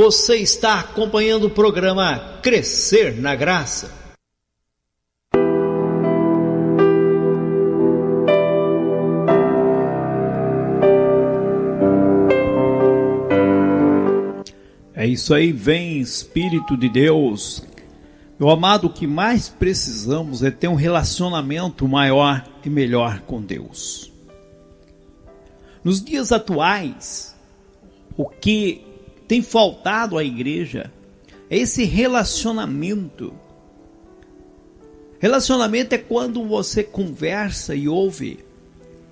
Você está acompanhando o programa Crescer na Graça. É isso aí, vem Espírito de Deus. Meu amado, o que mais precisamos é ter um relacionamento maior e melhor com Deus. Nos dias atuais, o que tem faltado à igreja é esse relacionamento. Relacionamento é quando você conversa e ouve,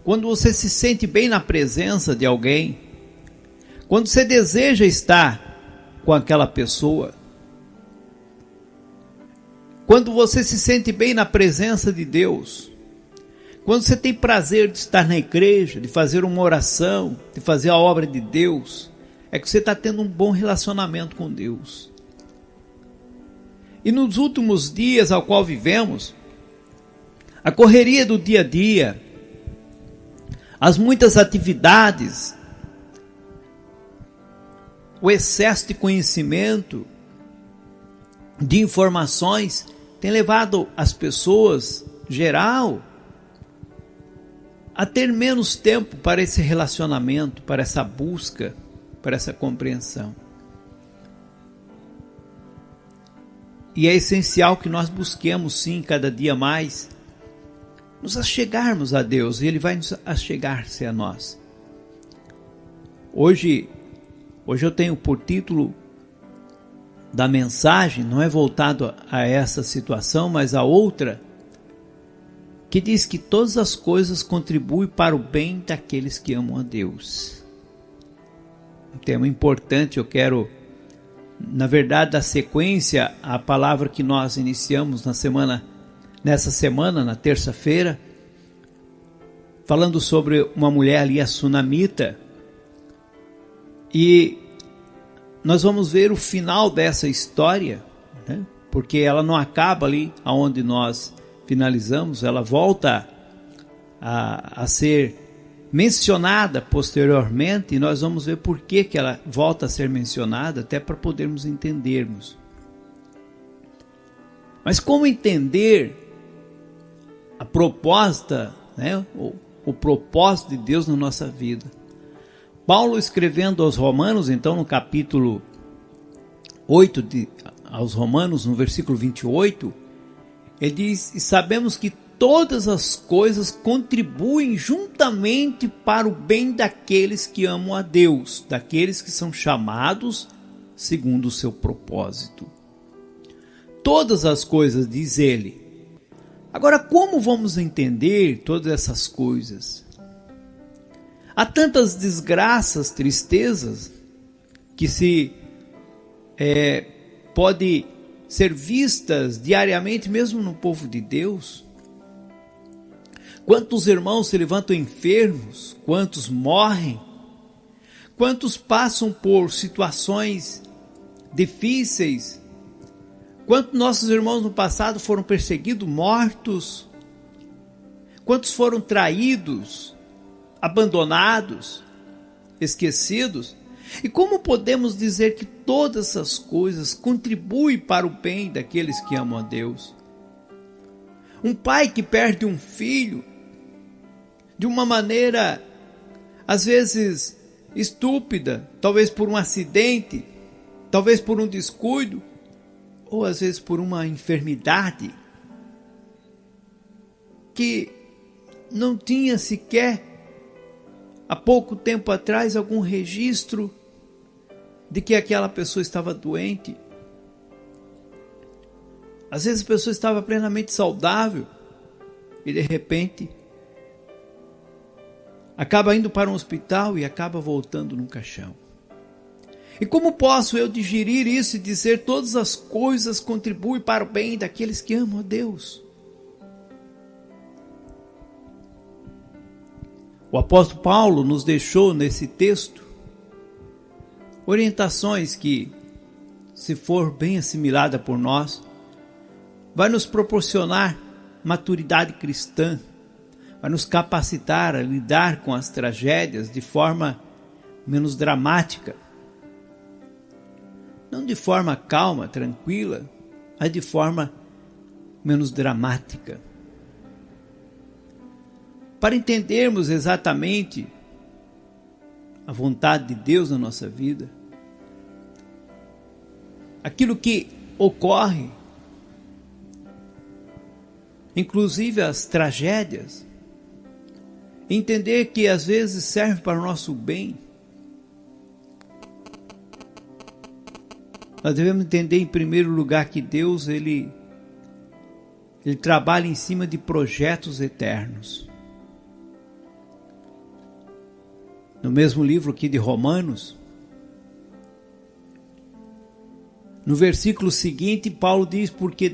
quando você se sente bem na presença de alguém, quando você deseja estar com aquela pessoa, quando você se sente bem na presença de Deus, quando você tem prazer de estar na igreja, de fazer uma oração, de fazer a obra de Deus, é que você está tendo um bom relacionamento com Deus. E nos últimos dias ao qual vivemos, a correria do dia a dia, as muitas atividades, o excesso de conhecimento, de informações, tem levado as pessoas, geral, a ter menos tempo para esse relacionamento, para essa busca, para essa compreensão. E é essencial que nós busquemos sim, cada dia mais, nos achegarmos a Deus, e Ele vai nos achegar-se a nós. Hoje eu tenho por título da mensagem, não é voltado a essa situação, mas a outra, que diz que todas as coisas contribuem para o bem daqueles que amam a Deus. Um tema importante, eu quero, na verdade, dar sequência à palavra que nós iniciamos nessa semana, na terça-feira, falando sobre uma mulher ali, a Sunamita, e nós vamos ver o final dessa história, né? Porque ela não acaba ali onde nós finalizamos, ela volta a ser mencionada posteriormente, e nós vamos ver por que ela volta a ser mencionada, até para podermos entendermos. Mas como entender a proposta, né? O propósito de Deus na nossa vida? Paulo, escrevendo aos Romanos, então no capítulo 8 aos Romanos, no versículo 28, ele diz: e sabemos que todas as coisas contribuem juntamente para o bem daqueles que amam a Deus, daqueles que são chamados segundo o seu propósito. Todas as coisas, diz ele. Agora, como vamos entender todas essas coisas? Há tantas desgraças, tristezas, que pode ser vistas diariamente, mesmo no povo de Deus. Quantos irmãos se levantam enfermos, quantos morrem, quantos passam por situações difíceis, quantos nossos irmãos no passado foram perseguidos, mortos, quantos foram traídos, abandonados, esquecidos. E como podemos dizer que todas essas coisas contribuem para o bem daqueles que amam a Deus? Um pai que perde um filho de uma maneira, às vezes, estúpida, talvez por um acidente, talvez por um descuido, ou às vezes por uma enfermidade, que não tinha sequer, há pouco tempo atrás, algum registro de que aquela pessoa estava doente. Às vezes a pessoa estava plenamente saudável e de repente acaba indo para um hospital e acaba voltando num caixão. E como posso eu digerir isso e dizer todas as coisas contribuem para o bem daqueles que amam a Deus? O apóstolo Paulo nos deixou nesse texto orientações que, se for bem assimilada por nós, vai nos proporcionar maturidade cristã, vai nos capacitar a lidar com as tragédias de forma menos dramática. não de forma calma, tranquila, mas de forma menos dramática. Para entendermos exatamente a vontade de Deus na nossa vida, aquilo que ocorre, inclusive as tragédias, entender que às vezes serve para o nosso bem. Nós devemos entender em primeiro lugar que Deus ele trabalha em cima de projetos eternos. No mesmo livro aqui de Romanos, no versículo seguinte, Paulo diz, porque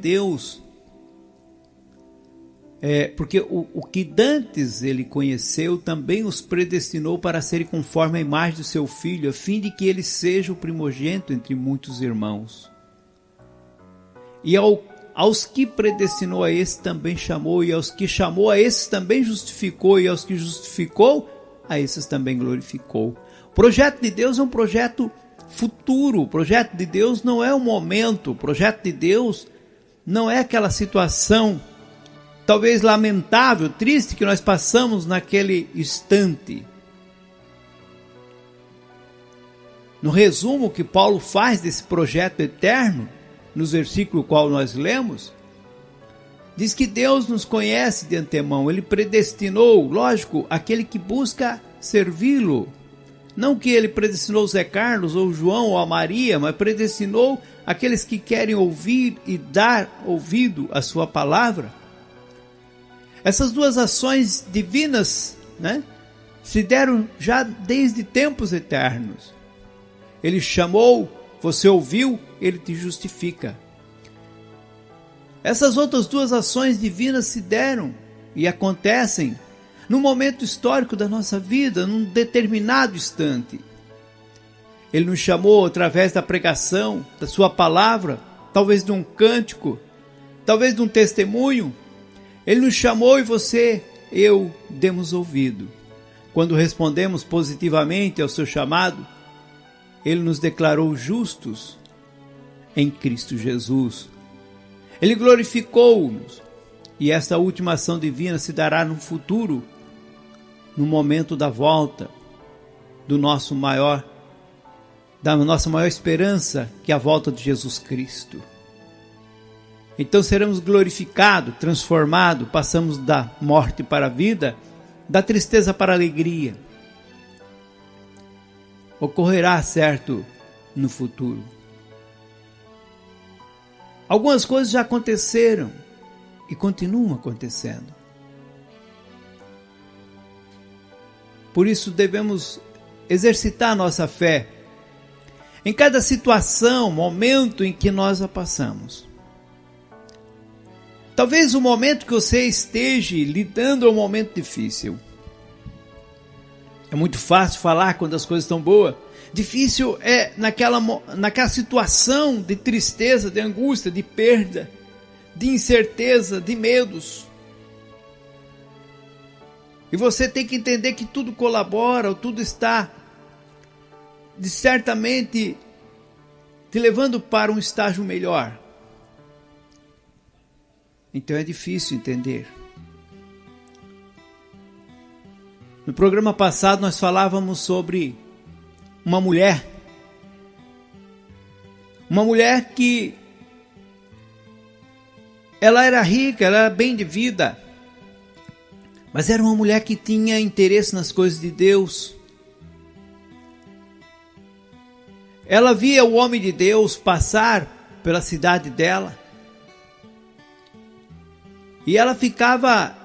o que dantes ele conheceu, também os predestinou para serem conforme a imagem do seu Filho, a fim de que ele seja o primogênito entre muitos irmãos. E aos que predestinou a esses também chamou, e aos que chamou a esses também justificou, e aos que justificou, a esses também glorificou. O projeto de Deus é um projeto futuro, o projeto de Deus não é um momento, o projeto de Deus não é aquela situação talvez lamentável, triste que nós passamos naquele instante. No resumo que Paulo faz desse projeto eterno, nos versículos qual nós lemos, diz que Deus nos conhece de antemão, Ele predestinou, lógico, aquele que busca servi-lo. Não que Ele predestinou o Zé Carlos, ou o João, ou a Maria, mas predestinou aqueles que querem ouvir e dar ouvido à sua palavra. Essas duas ações divinas, se deram já desde tempos eternos. Ele chamou, você ouviu, Ele te justifica. Essas outras duas ações divinas se deram e acontecem num momento histórico da nossa vida, num determinado instante. Ele nos chamou através da pregação, da sua palavra, talvez de um cântico, talvez de um testemunho. Ele nos chamou e você, eu, demos ouvido. Quando respondemos positivamente ao seu chamado, Ele nos declarou justos em Cristo Jesus. Ele glorificou-nos. E esta última ação divina se dará no futuro, no momento da volta da nossa maior esperança, que é a volta de Jesus Cristo. Então seremos glorificados, transformados, passamos da morte para a vida, da tristeza para a alegria. Ocorrerá, certo, no futuro. Algumas coisas já aconteceram e continuam acontecendo. Por isso devemos exercitar a nossa fé em cada situação, momento em que nós a passamos. Talvez o momento que você esteja lidando é um momento difícil. É muito fácil falar quando as coisas estão boas. Difícil é naquela situação de tristeza, de angústia, de perda, de incerteza, de medos. E você tem que entender que tudo colabora, tudo está certamente te levando para um estágio melhor. Então é difícil entender. No programa passado nós falávamos sobre uma mulher que ela era rica, ela era bem de vida, mas era uma mulher que tinha interesse nas coisas de Deus. Ela via o homem de Deus passar pela cidade dela e ela ficava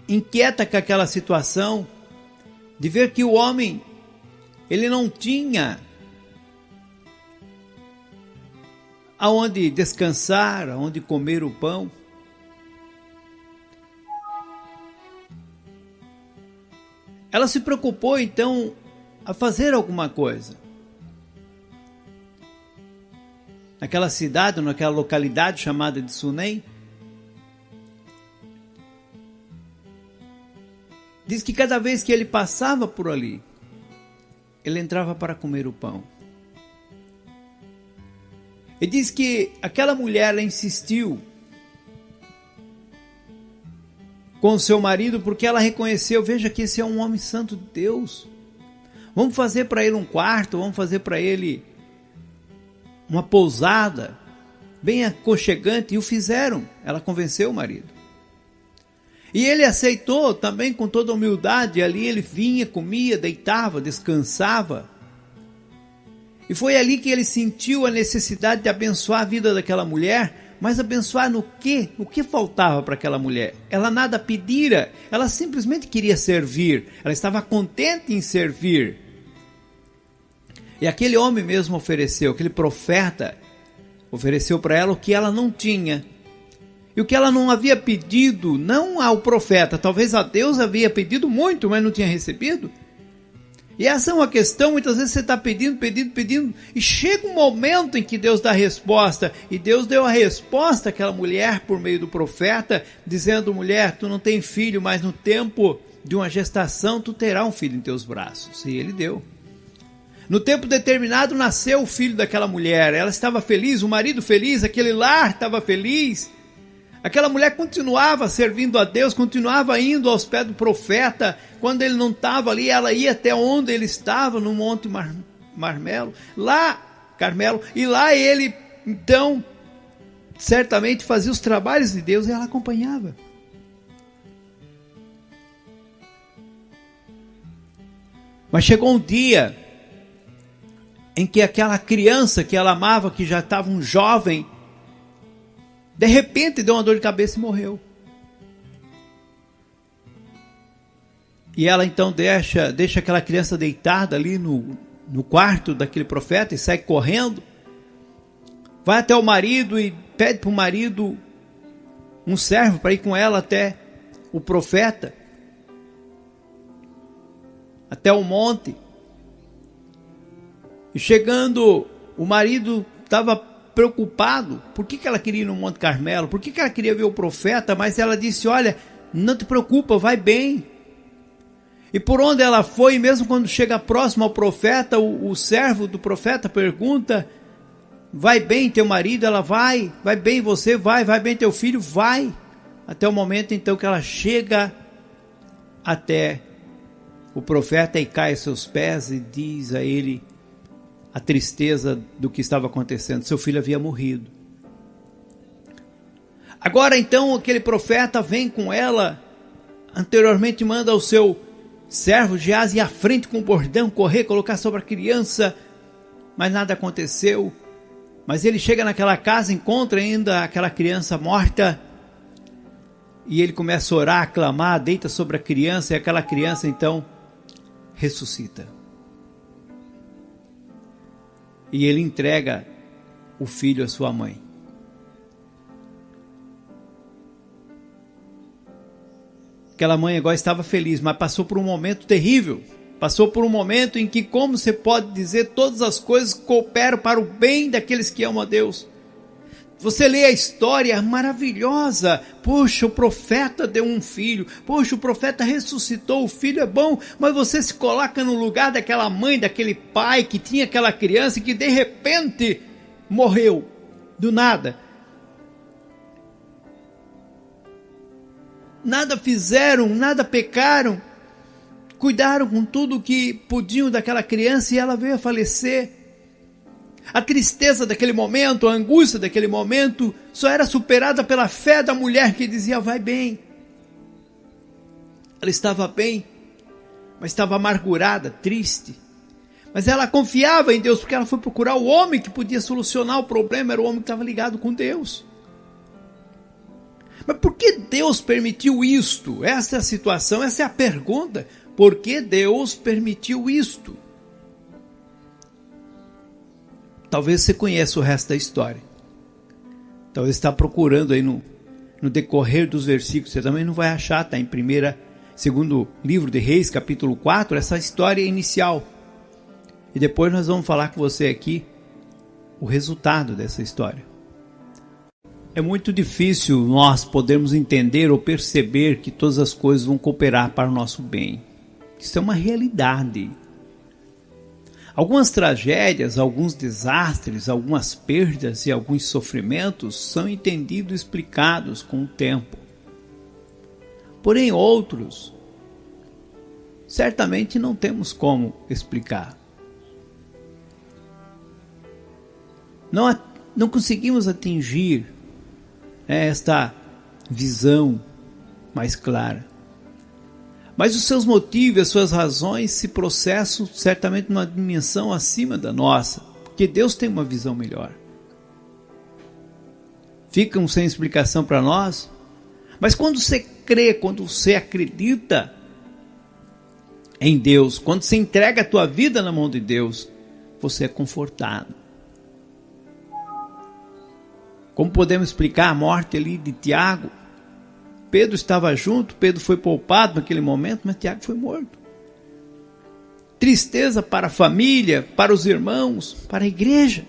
inquieta com aquela situação de ver que o homem, ele não tinha aonde descansar, aonde comer o pão. Ela se preocupou então a fazer alguma coisa. Naquela cidade, naquela localidade chamada de Sunem, diz que cada vez que ele passava por ali, ele entrava para comer o pão. E diz que aquela mulher, ela insistiu com o seu marido porque ela reconheceu, veja que esse é um homem santo de Deus. Vamos fazer para ele um quarto, vamos fazer para ele uma pousada bem aconchegante. E o fizeram, ela convenceu o marido. E ele aceitou também com toda humildade. Ali ele vinha, comia, deitava, descansava. E foi ali que ele sentiu a necessidade de abençoar a vida daquela mulher. Mas abençoar no quê? O que faltava para aquela mulher? Ela nada pedira, ela simplesmente queria servir. Ela estava contente em servir. E aquele homem mesmo ofereceu, aquele profeta ofereceu para ela o que ela não tinha. E o que ela não havia pedido, não ao profeta, talvez a Deus havia pedido muito, mas não tinha recebido. E essa é uma questão, muitas vezes você está pedindo, e chega um momento em que Deus dá a resposta. E Deus deu a resposta àquela mulher por meio do profeta, dizendo: mulher, tu não tem filho, mas no tempo de uma gestação tu terás um filho em teus braços. E ele deu. No tempo determinado nasceu o filho daquela mulher, ela estava feliz, o marido feliz, aquele lar estava feliz. Aquela mulher continuava servindo a Deus, continuava indo aos pés do profeta. Quando ele não estava ali, ela ia até onde ele estava, no Monte Carmelo. E lá ele, então, certamente fazia os trabalhos de Deus e ela acompanhava. Mas chegou um dia em que aquela criança que ela amava, que já estava um jovem, de repente deu uma dor de cabeça e morreu. E ela então deixa aquela criança deitada ali no quarto daquele profeta e sai correndo. Vai até o marido e pede para o marido um servo para ir com ela até o profeta, até o monte. E chegando, o marido estava preocupado. Por que ela queria ir no Monte Carmelo? Por que ela queria ver o profeta? Mas ela disse: olha, não te preocupa, vai bem. E por onde ela foi, mesmo quando chega próximo ao profeta, o servo do profeta pergunta: vai bem teu marido? Ela vai bem você? Vai bem teu filho? Vai. Até o momento então que ela chega até o profeta e cai aos seus pés e diz a ele a tristeza do que estava acontecendo. Seu filho havia morrido. Agora então aquele profeta vem com ela. Anteriormente manda o seu servo Geazi ir à frente com o bordão, correr, colocar sobre a criança. Mas nada aconteceu. Mas ele chega naquela casa, encontra ainda aquela criança morta. E ele começa a orar, a clamar, deita sobre a criança. E aquela criança então ressuscita. E ele entrega o filho à sua mãe. Aquela mãe agora estava feliz, mas passou por um momento terrível. Passou por um momento em que, como você pode dizer, todas as coisas cooperam para o bem daqueles que amam a Deus. Você lê a história maravilhosa. Poxa, o profeta deu um filho. Poxa, o profeta ressuscitou, o filho é bom. Mas você se coloca no lugar daquela mãe, daquele pai que tinha aquela criança e que de repente morreu do nada. Nada fizeram, nada pecaram. Cuidaram com tudo o que podiam daquela criança e ela veio a falecer. A tristeza daquele momento, a angústia daquele momento, só era superada pela fé da mulher que dizia: vai bem. Ela estava bem, mas estava amargurada, triste. Mas ela confiava em Deus, porque ela foi procurar o homem que podia solucionar o problema, era o homem que estava ligado com Deus. Mas por que Deus permitiu isto? Essa é a situação, essa é a pergunta. Por que Deus permitiu isto? Talvez você conheça o resto da história. Talvez está procurando aí no decorrer dos versículos. Você também não vai achar, está em segundo livro de Reis, capítulo 4, essa história inicial. E depois nós vamos falar com você aqui o resultado dessa história. É muito difícil nós podermos entender ou perceber que todas as coisas vão cooperar para o nosso bem. Isso é uma realidade. Algumas tragédias, alguns desastres, algumas perdas e alguns sofrimentos são entendidos e explicados com o tempo. Porém, outros, certamente não temos como explicar. Não conseguimos atingir esta visão mais clara. Mas os seus motivos, as suas razões se processam certamente numa dimensão acima da nossa, porque Deus tem uma visão melhor. Ficam sem explicação para nós, mas quando você crê, quando você acredita em Deus, quando você entrega a tua vida na mão de Deus, você é confortado. Como podemos explicar a morte ali de Tiago? Pedro estava junto, Pedro foi poupado naquele momento, mas Tiago foi morto. Tristeza para a família, para os irmãos, para a igreja.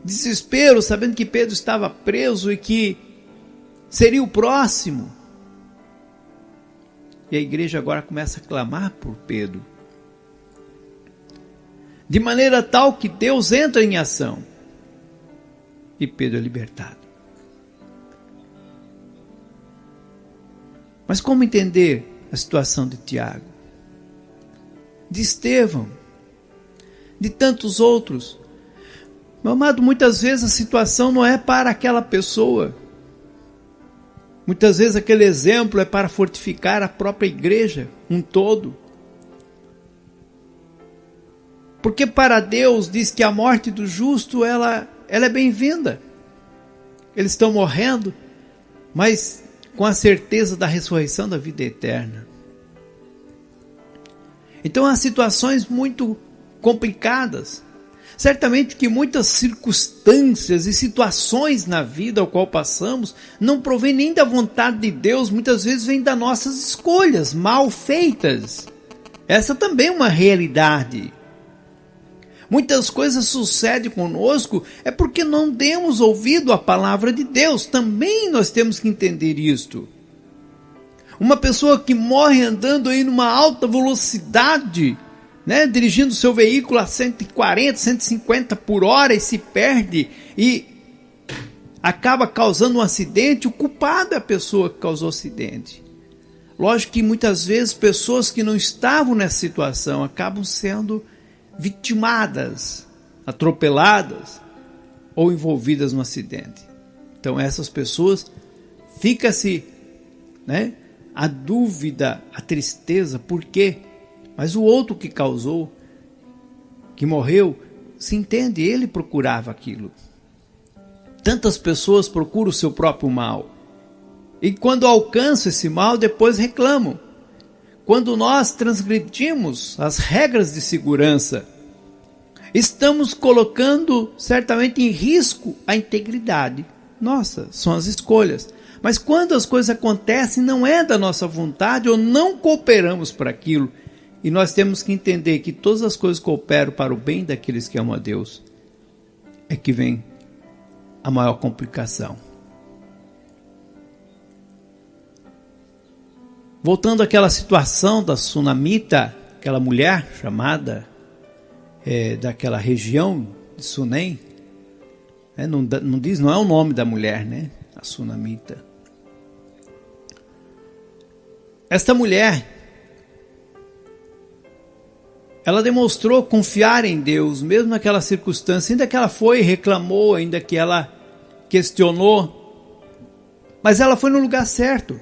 Desespero, sabendo que Pedro estava preso e que seria o próximo. E a igreja agora começa a clamar por Pedro. De maneira tal que Deus entra em ação. E Pedro é libertado. Mas como entender a situação de Tiago, de Estevão, de tantos outros? Meu amado, muitas vezes a situação não é para aquela pessoa. Muitas vezes aquele exemplo é para fortificar a própria igreja, um todo. Porque para Deus diz que a morte do justo, ela é bem-vinda. Eles estão morrendo, mas com a certeza da ressurreição da vida eterna. Então há situações muito complicadas. Certamente que muitas circunstâncias e situações na vida ao qual passamos não provém nem da vontade de Deus, muitas vezes vem das nossas escolhas mal feitas. Essa também é uma realidade. Muitas coisas sucedem conosco é porque não demos ouvido à palavra de Deus. Também nós temos que entender isto. Uma pessoa que morre andando aí numa alta velocidade, dirigindo seu veículo a 140, 150 por hora e se perde e acaba causando um acidente, o culpado é a pessoa que causou o acidente. Lógico que muitas vezes pessoas que não estavam nessa situação acabam sendo vitimadas, atropeladas ou envolvidas no acidente. Então essas pessoas, fica-se a dúvida, a tristeza, por quê? Mas o outro que causou, que morreu, se entende, ele procurava aquilo. Tantas pessoas procuram o seu próprio mal. E quando alcançam esse mal, depois reclamam. Quando nós transgredimos as regras de segurança, estamos colocando certamente em risco a integridade. Nossa, são as escolhas. Mas quando as coisas acontecem, não é da nossa vontade ou não cooperamos para aquilo. E nós temos que entender que todas as coisas cooperam para o bem daqueles que amam a Deus. É que vem a maior complicação. Voltando àquela situação da Sunamita, aquela mulher chamada daquela região de Sunem, não é o nome da mulher, a Sunamita. Esta mulher, ela demonstrou confiar em Deus, mesmo naquela circunstância, ainda que ela foi e reclamou, ainda que ela questionou, mas ela foi no lugar certo.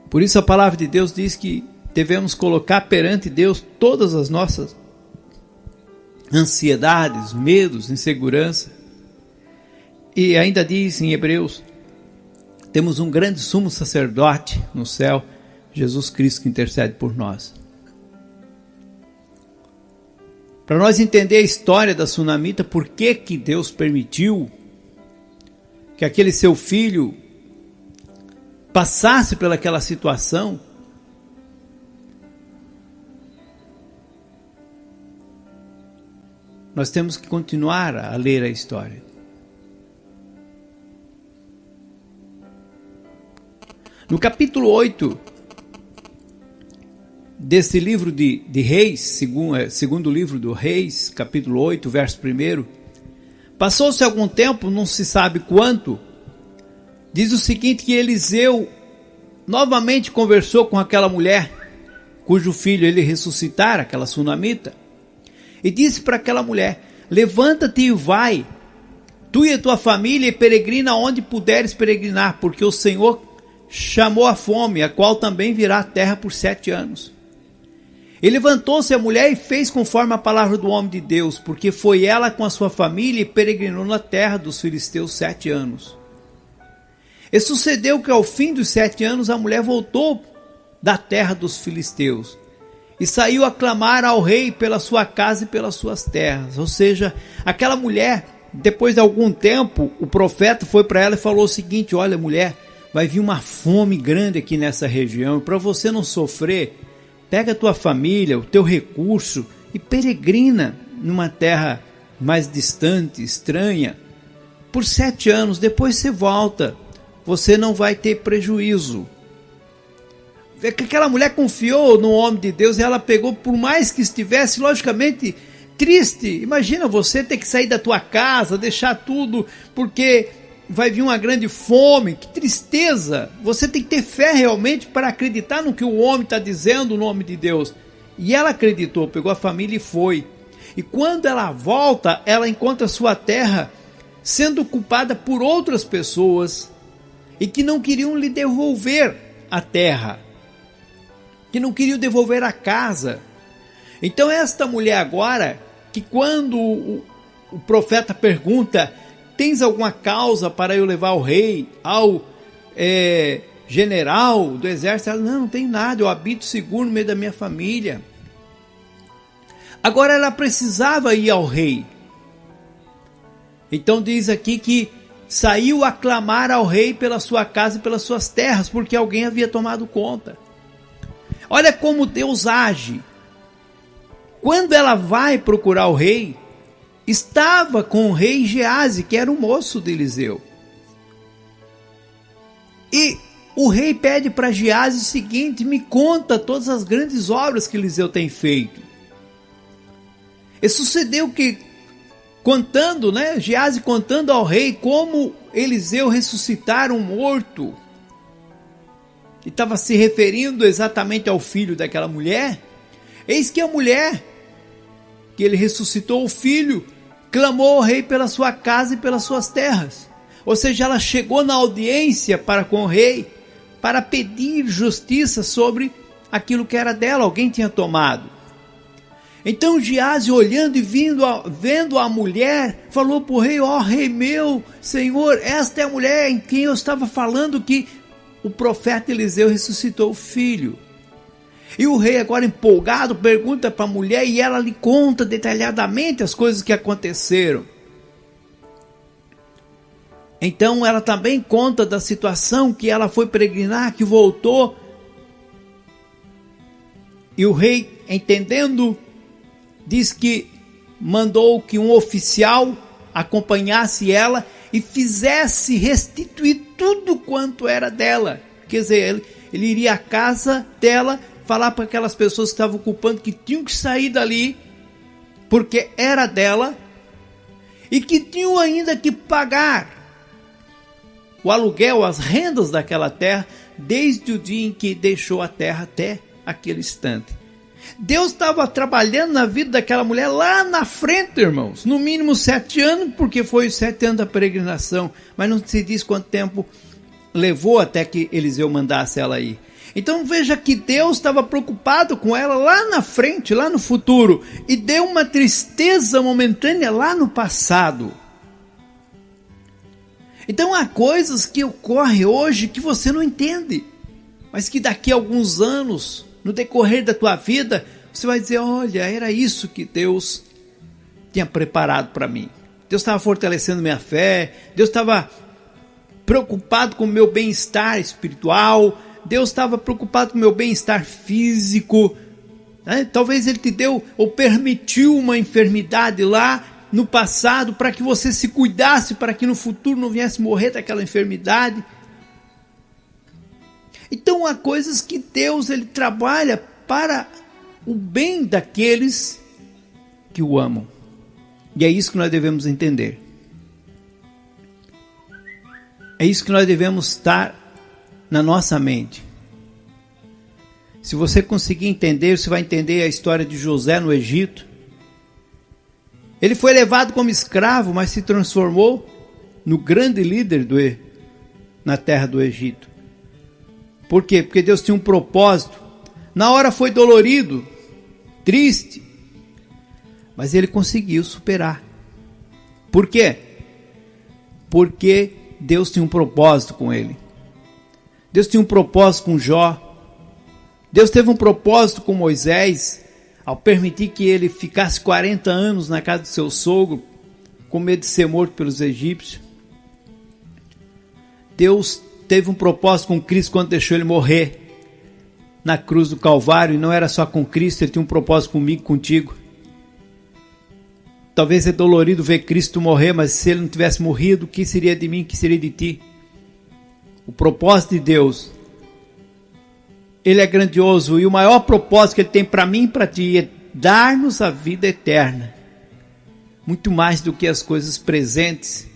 Por isso a palavra de Deus diz que devemos colocar perante Deus todas as nossas ansiedades, medos, insegurança. E ainda diz em Hebreus, temos um grande sumo sacerdote no céu, Jesus Cristo, que intercede por nós. Para nós entender a história da Sunamita, por que Deus permitiu que aquele seu filho passasse pelaquela situação, nós temos que continuar a ler a história. No capítulo 8, desse livro de Reis, segundo livro do Reis, capítulo 8, verso 1. Passou-se algum tempo, não se sabe quanto, diz o seguinte, que Eliseu novamente conversou com aquela mulher, cujo filho ele ressuscitara, aquela sunamita, e disse para aquela mulher: levanta-te e vai, tu e a tua família, e peregrina onde puderes peregrinar, porque o Senhor chamou a fome, a qual também virá à terra por 7 anos. E levantou-se a mulher e fez conforme a palavra do homem de Deus, porque foi ela com a sua família e peregrinou na terra dos filisteus 7 anos. E sucedeu que ao fim dos 7 anos a mulher voltou da terra dos filisteus e saiu a clamar ao rei pela sua casa e pelas suas terras. Ou seja, aquela mulher, depois de algum tempo, o profeta foi para ela e falou o seguinte: olha, mulher, vai vir uma fome grande aqui nessa região, e para você não sofrer, pega a tua família, o teu recurso e peregrina numa terra mais distante, estranha, por 7 anos, depois você volta, você não vai ter prejuízo. É que aquela mulher confiou no homem de Deus e ela pegou, por mais que estivesse logicamente triste. Imagina você ter que sair da tua casa, deixar tudo, porque vai vir uma grande fome, que tristeza. Você tem que ter fé realmente para acreditar no que o homem está dizendo, no nome de Deus. E ela acreditou, pegou a família e foi. E quando ela volta, ela encontra sua terra sendo ocupada por outras pessoas e que não queriam lhe devolver a terra, que não queriam devolver a casa. Então esta mulher agora, que quando o profeta pergunta: tens alguma causa para eu levar ao rei, ao general do exército? Ela: não tenho nada, eu habito seguro no meio da minha família. Agora ela precisava ir ao rei. Então diz aqui que saiu a clamar ao rei pela sua casa e pelas suas terras, porque alguém havia tomado conta. Olha como Deus age. Quando ela vai procurar o rei, estava com o rei Geazi, que era o moço de Eliseu. E o rei pede para Geazi o seguinte: me conta todas as grandes obras que Eliseu tem feito. E sucedeu que, contando, Geazi contando ao rei como Eliseu ressuscitara um morto, e estava se referindo exatamente ao filho daquela mulher, eis que a mulher, que ele ressuscitou o filho, clamou ao rei pela sua casa e pelas suas terras. Ou seja, ela chegou na audiência para com o rei, para pedir justiça sobre aquilo que era dela, alguém tinha tomado. Então Geazi, olhando e vendo a mulher, falou para o rei: ó rei meu, senhor, esta é a mulher em quem eu estava falando, que o profeta Eliseu ressuscitou o filho. E o rei, agora empolgado, pergunta para a mulher e ela lhe conta detalhadamente as coisas que aconteceram. Então ela também conta da situação que ela foi peregrinar, que voltou. E o rei, entendendo, diz que mandou que um oficial acompanhasse ela e fizesse restituir tudo quanto era dela. Quer dizer, ele iria à casa dela, falar para aquelas pessoas que estavam ocupando que tinham que sair dali, porque era dela, e que tinham ainda que pagar o aluguel, as rendas daquela terra, desde o dia em que deixou a terra até aquele instante. Deus estava trabalhando na vida daquela mulher lá na frente, irmãos, no mínimo 7 anos, porque foi os 7 anos da peregrinação, mas não se diz quanto tempo levou até que Eliseu mandasse ela ir. Então veja que Deus estava preocupado com ela lá na frente, lá no futuro, e deu uma tristeza momentânea lá no passado. Então há coisas que ocorrem hoje que você não entende, mas que daqui a alguns anos, no decorrer da tua vida, você vai dizer: olha, era isso que Deus tinha preparado para mim. Deus estava fortalecendo minha fé, Deus estava preocupado com o meu bem-estar espiritual, Deus estava preocupado com o meu bem-estar físico. Talvez Ele te deu ou permitiu uma enfermidade lá no passado para que você se cuidasse, para que no futuro não viesse morrer daquela enfermidade. Então há coisas que Deus ele trabalha para o bem daqueles que o amam. E é isso que nós devemos entender. É isso que nós devemos estar na nossa mente. Se você conseguir entender, você vai entender a história de José no Egito. Ele foi levado como escravo, mas se transformou no grande líder na terra do Egito. Por quê? Porque Deus tinha um propósito. Na hora foi dolorido, triste, mas ele conseguiu superar. Por quê? Porque Deus tinha um propósito com ele. Deus tinha um propósito com Jó. Deus teve um propósito com Moisés, ao permitir que ele ficasse 40 anos na casa do seu sogro, com medo de ser morto pelos egípcios. Deus teve um propósito com Cristo quando deixou ele morrer na cruz do Calvário, e não era só com Cristo, ele tinha um propósito comigo, contigo. Talvez é dolorido ver Cristo morrer, mas se ele não tivesse morrido, o que seria de mim, o que seria de ti? O propósito de Deus, ele é grandioso, e o maior propósito que ele tem para mim e para ti é dar-nos a vida eterna. Muito mais do que as coisas presentes,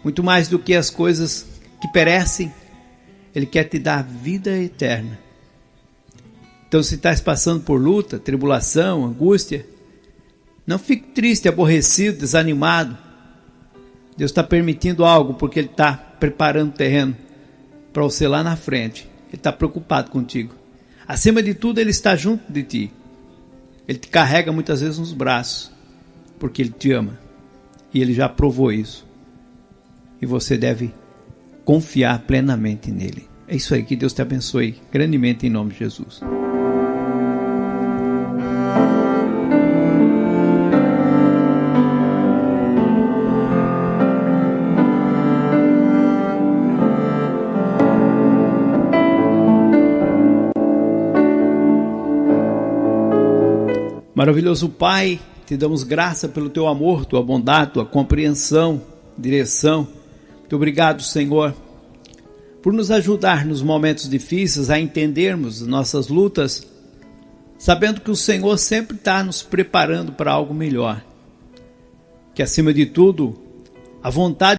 muito mais do que as coisas que perecem, ele quer te dar a vida eterna. Então, se estás passando por luta, tribulação, angústia, não fique triste, aborrecido, desanimado. Deus está permitindo algo porque ele está preparando o terreno para você lá na frente. Ele está preocupado contigo. Acima de tudo, ele está junto de ti. Ele te carrega muitas vezes nos braços, porque ele te ama. E ele já provou isso. E você deve confiar plenamente nele. É isso aí, que Deus te abençoe grandemente em nome de Jesus. Maravilhoso Pai, te damos graça pelo teu amor, tua bondade, tua compreensão, direção. Muito obrigado, Senhor, por nos ajudar nos momentos difíceis a entendermos nossas lutas, sabendo que o Senhor sempre está nos preparando para algo melhor. Que acima de tudo, a vontade